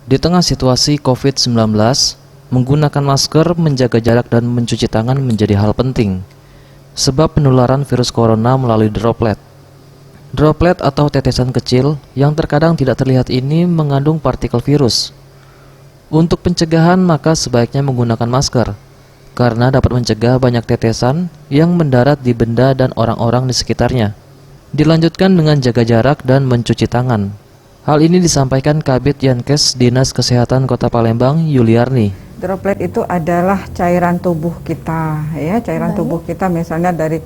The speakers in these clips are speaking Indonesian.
Di tengah situasi COVID-19, menggunakan masker, menjaga jarak, dan mencuci tangan menjadi hal penting. Sebab penularan virus corona melalui droplet. Droplet atau tetesan kecil yang terkadang tidak terlihat ini mengandung partikel virus. Untuk pencegahan maka sebaiknya menggunakan masker, karena dapat mencegah banyak tetesan yang mendarat di benda dan orang-orang di sekitarnya. Dilanjutkan dengan jaga jarak dan mencuci tangan. Hal ini disampaikan Kabid Yankes Dinas Kesehatan Kota Palembang, Yuliarni. Droplet itu adalah cairan tubuh kita, ya, cairan tubuh kita misalnya dari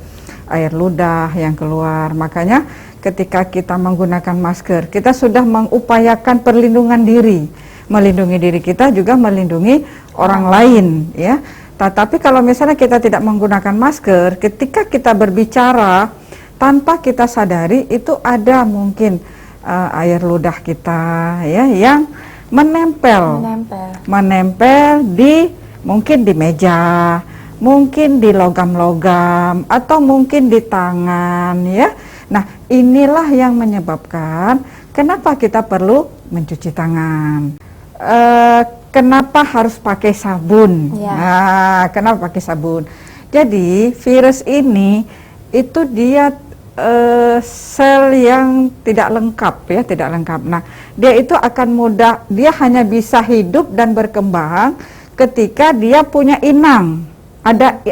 air ludah yang keluar. Makanya ketika kita menggunakan masker, kita sudah mengupayakan perlindungan diri, melindungi diri kita juga melindungi orang lain, ya. Tetapi kalau misalnya kita tidak menggunakan masker, ketika kita berbicara tanpa kita sadari itu ada mungkin air ludah kita, ya, yang menempel di mungkin di meja, mungkin di logam-logam, atau mungkin di tangan, ya. Nah, inilah yang menyebabkan kenapa kita perlu mencuci tangan. Kenapa harus pakai sabun? Ya. Nah, kenapa pakai sabun? Jadi virus ini itu dia sel yang tidak lengkap, ya, tidak lengkap. Nah, dia itu akan mudah, dia hanya bisa hidup dan berkembang ketika dia punya inang, ada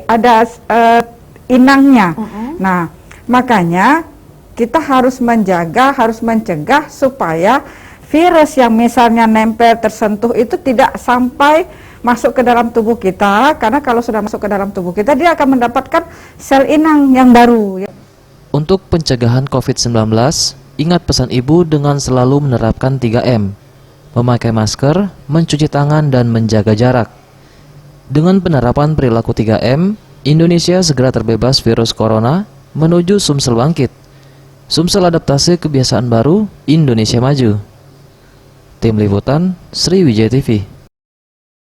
inangnya. Nah, makanya kita harus menjaga, harus mencegah supaya virus yang misalnya nempel tersentuh itu tidak sampai masuk ke dalam tubuh kita, karena kalau sudah masuk ke dalam tubuh kita dia akan mendapatkan sel inang yang baru. Untuk pencegahan COVID-19, ingat pesan ibu dengan selalu menerapkan 3M, memakai masker, mencuci tangan, dan menjaga jarak. Dengan penerapan perilaku 3M, Indonesia segera terbebas virus corona menuju Sumsel bangkit. Sumsel adaptasi kebiasaan baru, Indonesia maju. Tim Liputan, Sriwijaya TV.